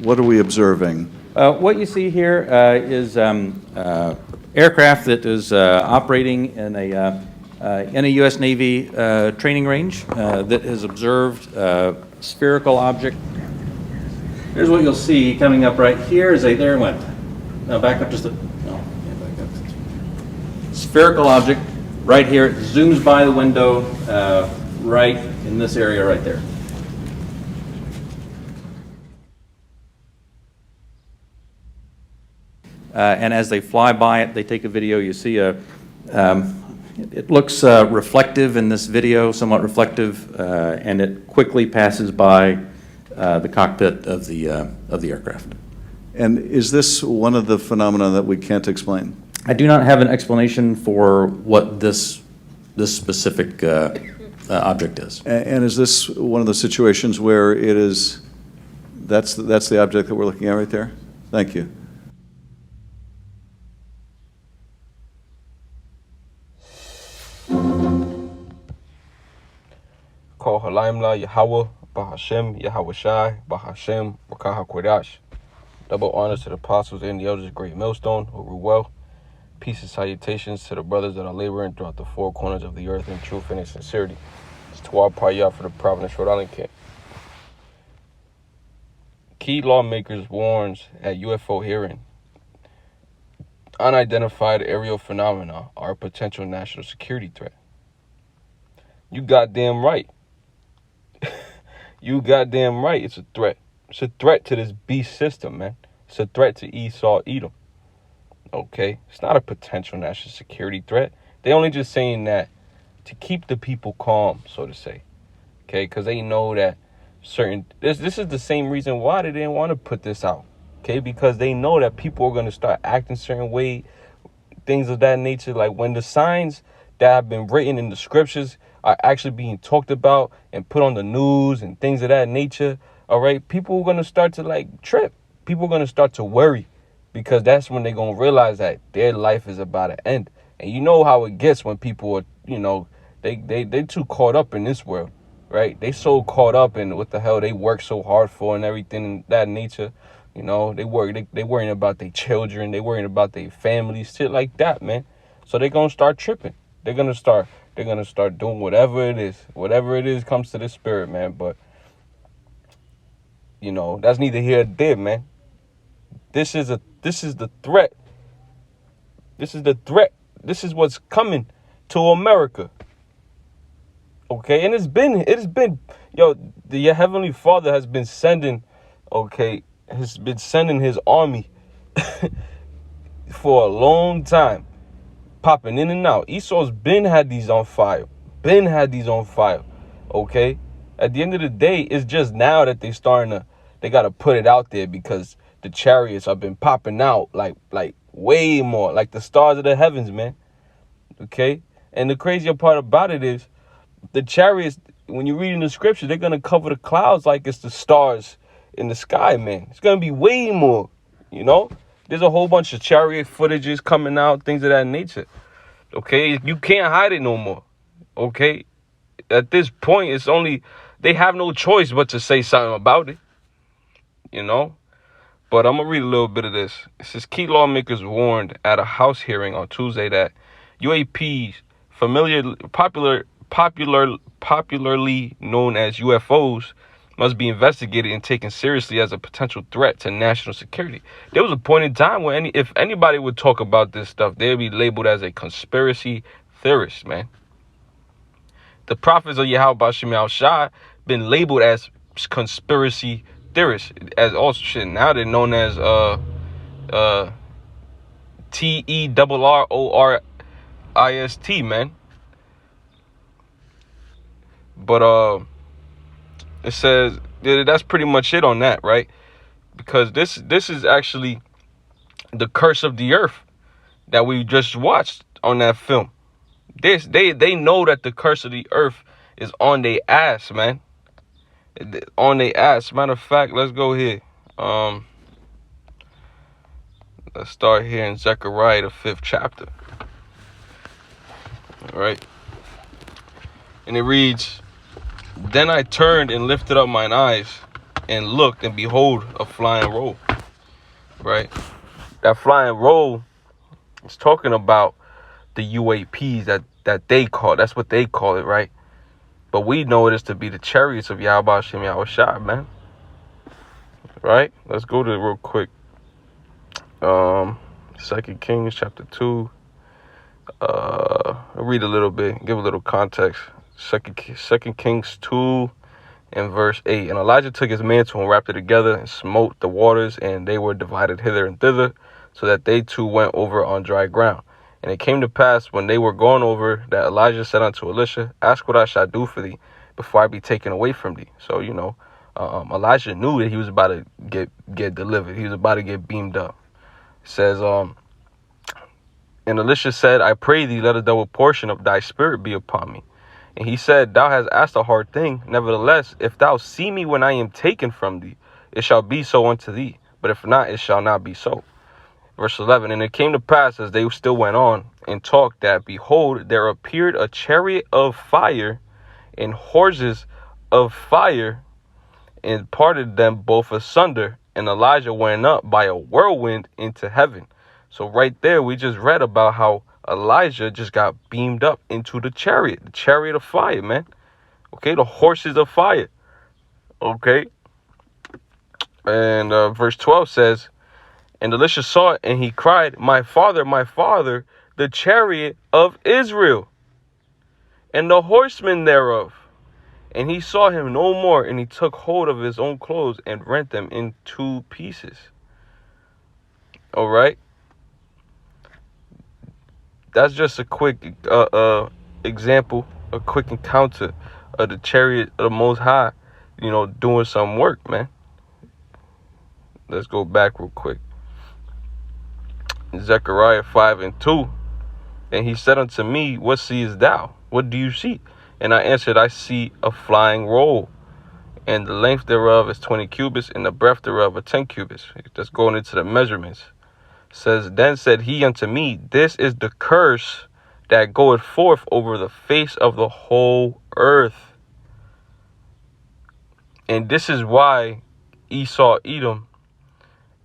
What are we observing? What you see here is aircraft that is operating in a U.S. Navy training range that has observed a spherical object. Here's what you'll see coming up right here. There it went. Now back up just a. No, yeah, back up. Spherical object right here. It zooms by the window right in this area right there. And as they fly by it, they take a video. You see it looks reflective in this video, somewhat reflective, and it quickly passes by the cockpit of the aircraft. And is this one of the phenomena that we can't explain? I do not have an explanation for what this specific object is. And is this one of the situations where it is, that's the object that we're looking at right there? Thank you. Call Halaimla Yahweh, Bahashem, Yahweh Shai, Bahashem, Wakaha Kodash. Double honors to the apostles and the elders of Great Millstone who rule well. Peace and salutations to the brothers that are laboring throughout the four corners of the earth in truth and in sincerity. It's Tawab Payah for the Providence, Rhode Island camp. Key lawmakers warns at UFO hearing. Unidentified aerial phenomena are a potential national security threat. You goddamn right. You goddamn right. It's a threat. It's a threat to this beast system, man. It's a threat to Esau, Edom. Okay? It's not a potential national security threat. They only just saying that to keep the people calm, so to say. Okay? Because they know that this is the same reason why they didn't want to put this out. Okay? Because they know that people are going to start acting certain way, things of that nature. Like when the signs that have been written in the scriptures are actually being talked about and put on the news and things of that nature, all right, people are going to start to like trip. People are going to start to worry because that's when they're going to realize that their life is about to end. And you know how it gets when people are, you know, they too caught up in this world, right? They so caught up in what the hell they work so hard for and everything of that nature. You know, they worrying about their children. They worrying about their families, shit like that, man. So they're going to start tripping. They're going to start doing whatever it is comes to the spirit, man. But, you know, that's neither here nor there, man. This is the threat. This is the threat. This is what's coming to America. Okay, and it's been, your Heavenly Father has been sending, his army for a long time. Popping in and out. Esau's been had these on fire. Okay? At the end of the day, it's just now that they got to put it out there because the chariots have been popping out like way more, like the stars of the heavens, man. Okay? And the crazier part about it is the chariots, when you read in the scripture, they're going to cover the clouds like it's the stars in the sky, man. It's going to be way more, you know? There's a whole bunch of chariot footages coming out, things of that nature. Okay? You can't hide it no more. Okay? At this point, they have no choice but to say something about it. You know? But I'm going to read a little bit of this. It says, key lawmakers warned at a House hearing on Tuesday that UAPs, popularly known as UFOs, must be investigated and taken seriously as a potential threat to national security. There was a point in time where if anybody would talk about this stuff, they'd be labeled as a conspiracy theorist, man. The prophets of Yahweh Bashim Al-Shai been labeled as conspiracy theorists, as also shit. Now they're known as TERRORIST, man. But it says that's pretty much it on that, right? Because this is actually the curse of the earth that we just watched on that film. They know that the curse of the earth is on their ass, man. On their ass. Matter of fact, let's go here. Let's start here in Zechariah, the 5th chapter. All right. And it reads, then I turned and lifted up mine eyes, and looked, and behold, a flying roll. Right? That flying roll is talking about the UAPs that they call. That's what they call it, right? But we know it is to be the chariots of Yahweh Shem Yahushua, man. Right? Let's go to it real quick. 2 Kings chapter 2. I'll read a little bit, give a little context. Second Kings 2 and verse 8. And Elijah took his mantle and wrapped it together and smote the waters, and they were divided hither and thither, so that they two went over on dry ground. And it came to pass, when they were gone over, that Elijah said unto Elisha, Ask what I shall do for thee, before I be taken away from thee. So, Elijah knew that he was about to get delivered. He was about to get beamed up. It says, and Elisha said, I pray thee, let a double portion of thy spirit be upon me. And he said, Thou hast asked a hard thing. Nevertheless, if thou see me when I am taken from thee, it shall be so unto thee. But if not, it shall not be so. Verse 11, and it came to pass, as they still went on and talked, that, behold, there appeared a chariot of fire and horses of fire, and parted them both asunder. And Elijah went up by a whirlwind into heaven. So right there, we just read about how Elijah just got beamed up into the chariot of fire, man. Okay, the horses of fire. Okay. And verse 12 says, and Elisha saw it, and he cried, my father, the chariot of Israel, and the horsemen thereof. And he saw him no more, and he took hold of his own clothes and rent them in two pieces. All right. That's just a quick example, a quick encounter of the chariot of the Most High, doing some work, man. Let's go back real quick. Zechariah 5 and 2. And he said unto me, what seest thou? What do you see? And I answered, I see a flying roll, and the length thereof is 20 cubits, and the breadth thereof are 10 cubits. That's going into the measurements. Says, then said he unto me, this is the curse that goeth forth over the face of the whole earth. And this is why Esau, Edom,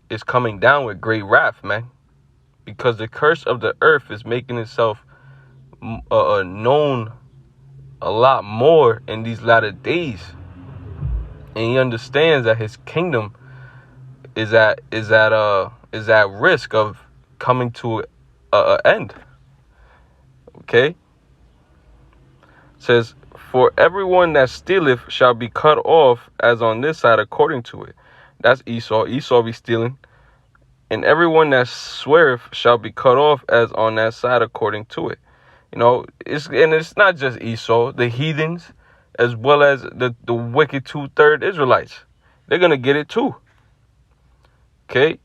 is coming down with great wrath, man. Because the curse of the earth is making itself known a lot more in these latter days. And he understands that his kingdom is at risk of coming to an end. Okay? It says, for everyone that stealeth shall be cut off as on this side according to it. That's Esau. Esau be stealing. And everyone that sweareth shall be cut off as on that side according to it. It's not just Esau, the heathens, as well as the wicked 2/3 Israelites. They're going to get it too. Okay.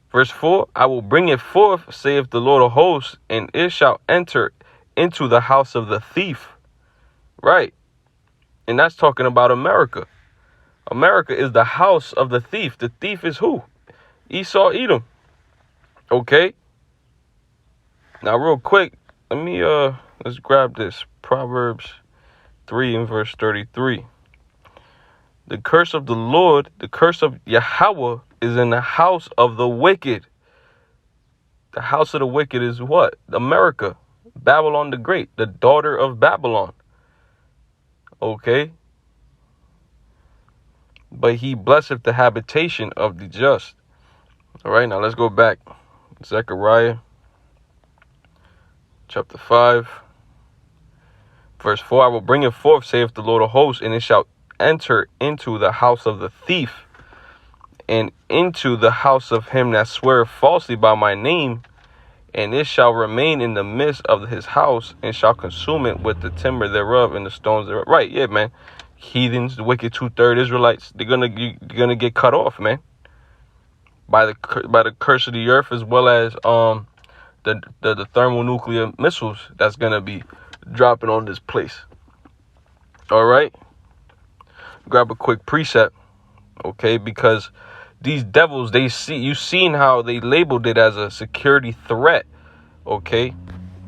Verse 4, I will bring it forth, saith the Lord of hosts, and it shall enter into the house of the thief. Right. And that's talking about America. America is the house of the thief. The thief is who? Esau, Edom. Okay. Now, real quick, let's grab this. Proverbs 3 and verse 33. The curse of the Lord, the curse of Yahweh, is in the house of the wicked. The house of the wicked is what? America. Babylon the Great, the daughter of Babylon. Okay. But he blesseth the habitation of the just. All right, now let's go back. Zechariah chapter 5, verse 4. I will bring it forth, saith the Lord of hosts, and it shall enter into the house of the thief, and into the house of him that sweareth falsely by my name, and it shall remain in the midst of his house, and shall consume it with the timber thereof and the stones thereof. Right, yeah, man. Heathens, the wicked 2/3 Israelites, you're gonna get cut off, man. By the curse of the earth, as well as the thermonuclear missiles that's gonna be dropping on this place. All right, grab a quick precept, okay? Because these devils, you've seen how they labeled it as a security threat, okay?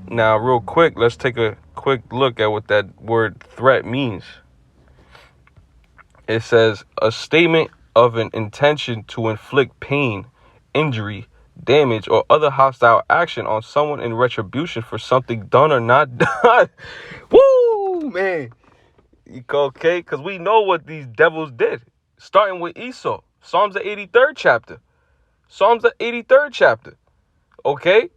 Now, real quick, let's take a quick look at what that word threat means. It says a statement of an intention to inflict pain, injury, damage, or other hostile action on someone in retribution for something done or not done. Woo, man. Okay, because we know what these devils did. Starting with Esau. Psalms the 83rd chapter. Psalms the 83rd chapter. Okay?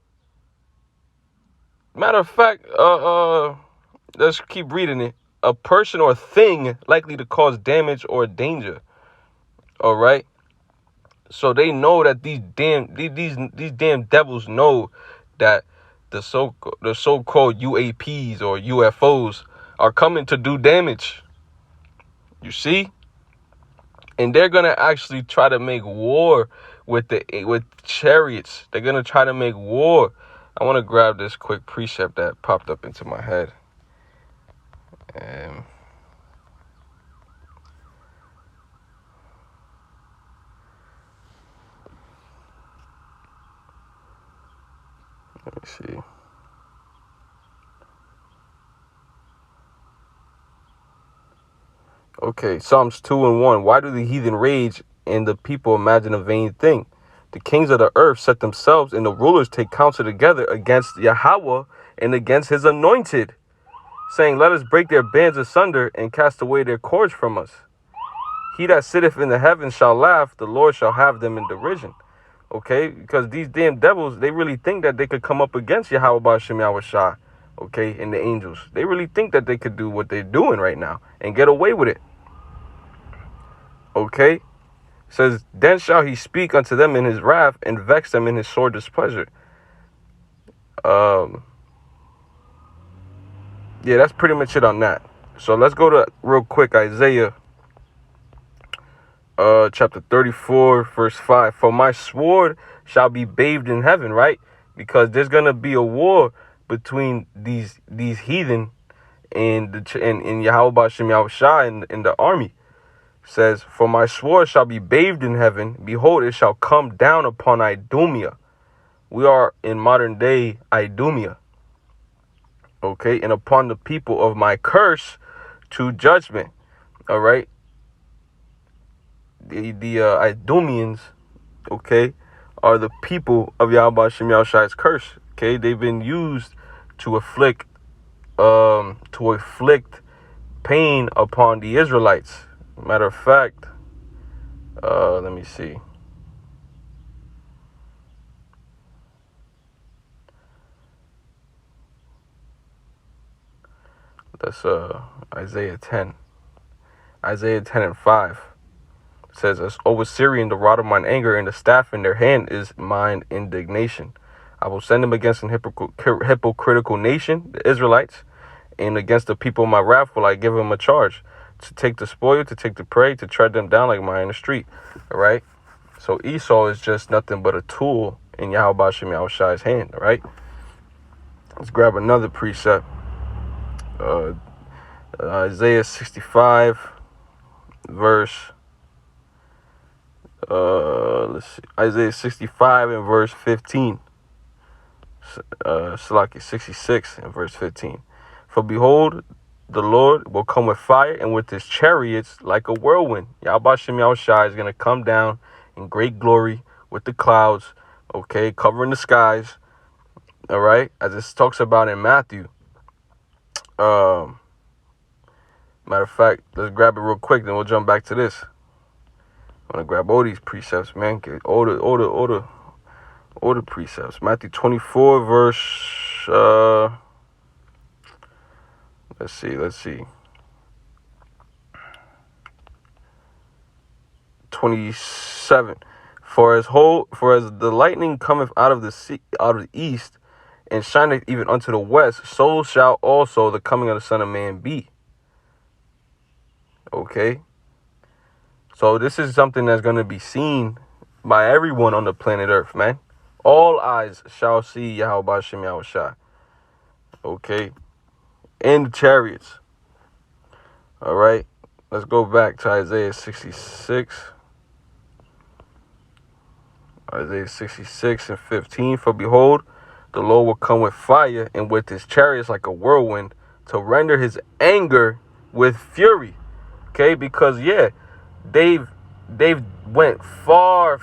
Matter of fact, let's keep reading it. A person or thing likely to cause damage or danger. All right? So they know that these damn devils know that the so-called UAPs or UFOs are coming to do damage. You see? And they're gonna actually try to make war with chariots. They're gonna try to make war. I want to grab this quick precept that popped up into my head. Let me see. Okay, Psalms 2:1. Why do the heathen rage and the people imagine a vain thing? The kings of the earth set themselves and the rulers take counsel together against Yahweh and against his anointed, saying, let us break their bands asunder and cast away their cords from us. He that sitteth in the heavens shall laugh, the Lord shall have them in derision. Okay, because these damn devils, they really think that they could come up against Yahweh Ba'ashem Yahushua, okay, and the angels. They really think that they could do what they're doing right now and get away with it. Okay, it says, then shall he speak unto them in his wrath and vex them in his sore displeasure. Yeah, that's pretty much it on that. So let's go to real quick Isaiah chapter 34 verse 5. For my sword shall be bathed in heaven, right? Because there's gonna be a war between these heathen and Yahweh Ba'ashem Yahushua and the army. Says, for my sword shall be bathed in heaven, behold, it shall come down upon Idumea. We are in modern day Idumea. Okay, and upon the people of my curse to judgment. All right. The Idumeans, okay, are the people of Yahweh Ba'ashem Yahushua's curse. Okay, they've been used to afflict pain upon the Israelites. Matter of fact, let me see. That's Isaiah 10. Isaiah 10 and 5 says, as over Syrian, the rod of mine anger and the staff in their hand is mine indignation. I will send them against an hypocritical nation, the Israelites, and against the people of my wrath will I give them a charge, to take the spoil, to take the prey, to tread them down like mine in the street. All right? So Esau is just nothing but a tool in Yahweh Ba'ashem Yahushua's hand. All right? Let's grab another precept. Isaiah 65, verse... let's see. Isaiah 65 and verse 15. Salaki 66 and verse 15. For behold, the Lord will come with fire and with his chariots like a whirlwind. Yahweh Shem Yahushua is going to come down in great glory with the clouds, okay, covering the skies. All right, as it talks about in Matthew. Matter of fact, let's grab it real quick, then we'll jump back to this. I'm gonna grab all these precepts, man. Get all the precepts. Matthew 24, verse. Let's see. 27. For as the lightning cometh out of the east, and shineth even unto the west, so shall also the coming of the Son of Man be. Okay. So this is something that's going to be seen by everyone on the planet Earth, man. All eyes shall see Yahweh Ba'ashem Yahushua. Okay. In the chariots. All right. Let's go back to Isaiah 66. Isaiah 66 and 15. For behold, the Lord will come with fire and with his chariots like a whirlwind to render his anger with fury. Okay, because yeah, they've went far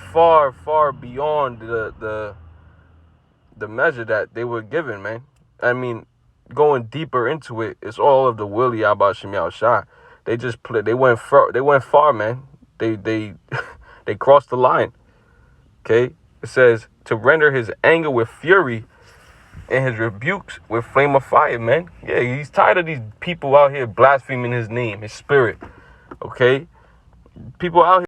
beyond the measure that they were given, man. I mean, going deeper into it, it's all of the Willie Abba Shemi Shah. They just they went far, man. They they crossed the line. Okay, it says to render his anger with fury and his rebukes with flame of fire, man. Yeah, he's tired of these people out here blaspheming his name, his spirit. Okay, people out here